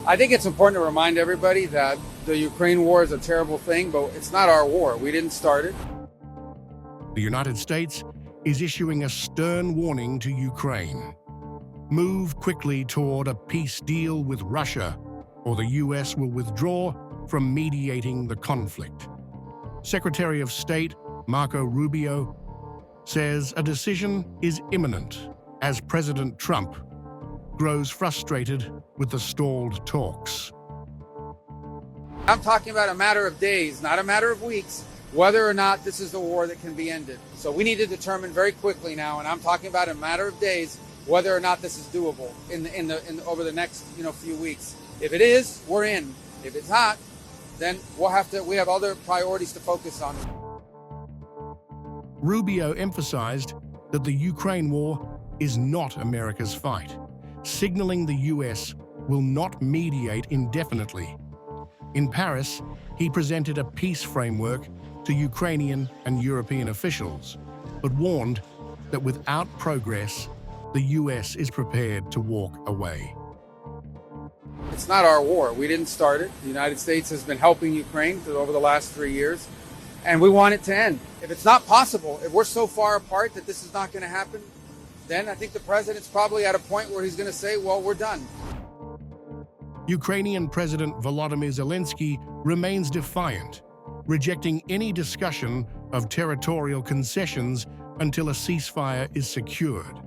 I think it's important to remind everybody that the Ukraine war is a terrible thing, but it's not our war. We didn't start it. The United States is issuing a stern warning to Ukraine. Move quickly toward a peace deal with Russia, or the US will withdraw from mediating the conflict. Secretary of State Marco Rubio says a decision is imminent as President Trump grows frustrated with the stalled talks. I'm talking about a matter of days, not a matter of weeks, whether or not this is the war that can be ended. So we need to determine very quickly now, and I'm talking about a matter of days, whether or not this is doable over the next few weeks. If it is, we're in. If it's not, then we have other priorities to focus on. Rubio emphasized that the Ukraine war is not America's fight, signaling the US will not mediate indefinitely. In Paris, he presented a peace framework to Ukrainian and European officials, but warned that without progress, the US is prepared to walk away. It's not our war. We didn't start it. The United States has been helping Ukraine over the last 3 years, and we want it to end. If it's not possible, if we're so far apart that this is not going to happen, then I think the president's probably at a point where he's going to say, well, we're done. Ukrainian President Volodymyr Zelenskyy remains defiant, rejecting any discussion of territorial concessions until a ceasefire is secured.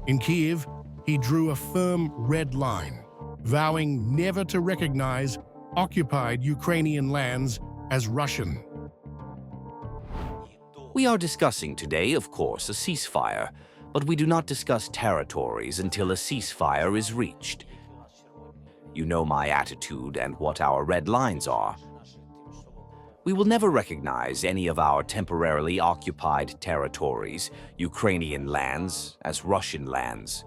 In Kyiv, he drew a firm red line, vowing never to recognize occupied Ukrainian lands as Russian. We are discussing today, of course, a ceasefire, but we do not discuss territories until a ceasefire is reached. You know my attitude and what our red lines are. We will never recognize any of our temporarily occupied territories, Ukrainian lands, as Russian lands.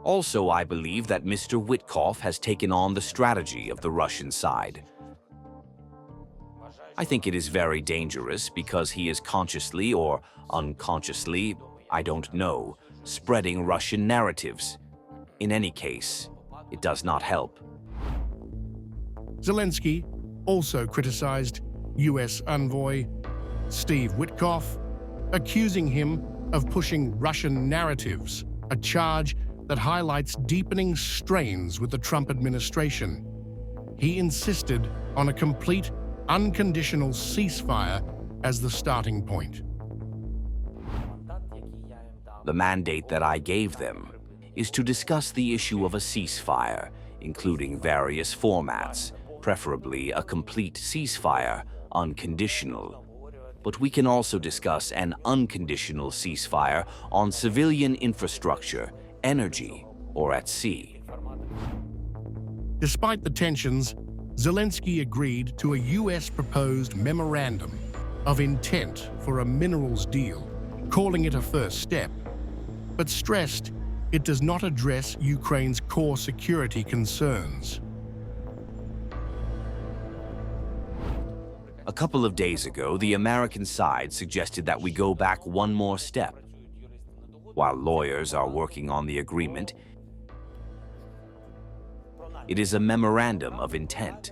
Also, I believe that Mr. Witkoff has taken on the strategy of the Russian side. I think it is very dangerous because he is consciously or unconsciously, I don't know, spreading Russian narratives. In any case, it does not help. Zelenskyy also criticized US envoy Steve Witkoff, accusing him of pushing Russian narratives, a charge that highlights deepening strains with the Trump administration. He insisted on a complete, unconditional ceasefire as the starting point. The mandate that I gave them is to discuss the issue of a ceasefire, including various formats, preferably a complete ceasefire, unconditional. But we can also discuss an unconditional ceasefire on civilian infrastructure, energy, or at sea. Despite the tensions, Zelenskyy agreed to a US-proposed memorandum of intent for a minerals deal, calling it a first step, but stressed it does not address Ukraine's core security concerns. A couple of days ago, the American side suggested that we go back one more step. While lawyers are working on the agreement, it is a memorandum of intent.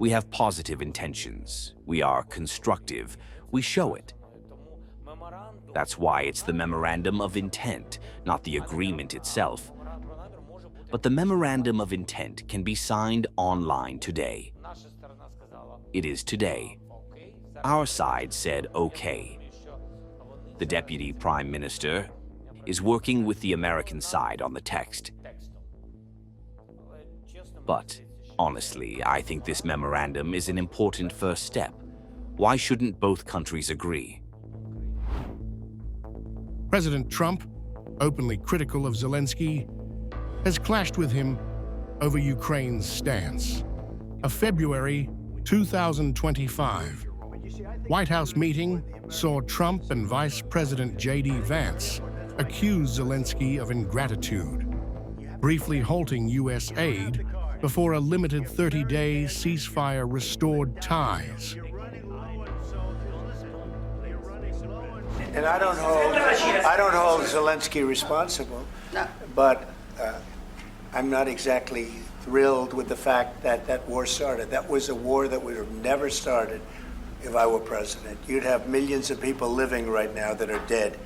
We have positive intentions. We are constructive. We show it. That's why it's the memorandum of intent, not the agreement itself. But the memorandum of intent can be signed online today. It is today. Our side said okay. The Deputy Prime Minister is working with the American side on the text. But honestly, I think this memorandum is an important first step. Why shouldn't both countries agree? President Trump, openly critical of Zelenskyy, has clashed with him over Ukraine's stance. A February 2025 White House meeting saw Trump and Vice President J.D. Vance accuse Zelenskyy of ingratitude, briefly halting U.S. aid before a limited 30-day ceasefire restored ties. And I don't hold Zelenskyy responsible, but I'm not exactly thrilled with the fact that that war started. That was a war that would have never started if I were president. You'd have millions of people living right now that are dead.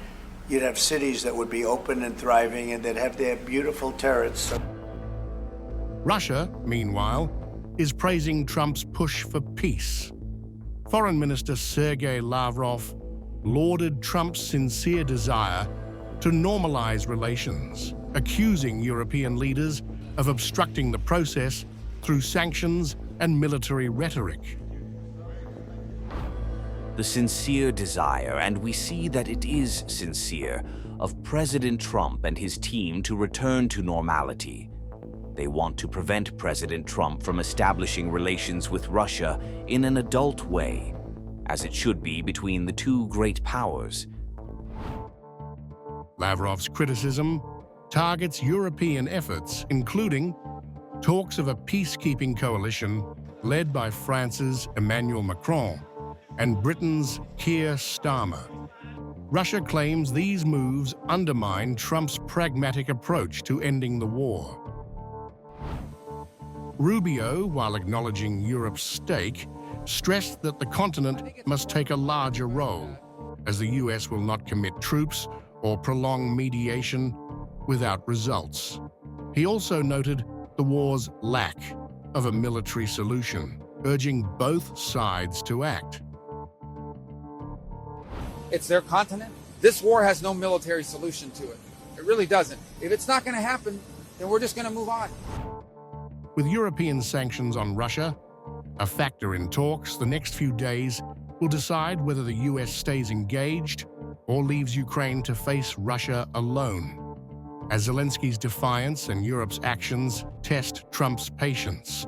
You'd have cities that would be open and thriving and that have their beautiful turrets. Russia, meanwhile, is praising Trump's push for peace. Foreign Minister Sergey Lavrov lauded Trump's sincere desire to normalize relations, accusing European leaders of obstructing the process through sanctions and military rhetoric. The sincere desire, and we see that it is sincere, of President Trump and his team to return to normality. They want to prevent President Trump from establishing relations with Russia in an adult way, as it should be between the two great powers. Lavrov's criticism targets European efforts, including talks of a peacekeeping coalition led by France's Emmanuel Macron and Britain's Keir Starmer. Russia claims these moves undermine Trump's pragmatic approach to ending the war. Rubio, while acknowledging Europe's stake, stressed that the continent must take a larger role, as the US will not commit troops or prolong mediation without results. He also noted the war's lack of a military solution, urging both sides to act. It's their continent. This war has no military solution to it. It really doesn't. If it's not going to happen, then we're just going to move on. With European sanctions on Russia a factor in talks, the next few days will decide whether the US stays engaged or leaves Ukraine to face Russia alone, as Zelensky's defiance and Europe's actions test Trump's patience.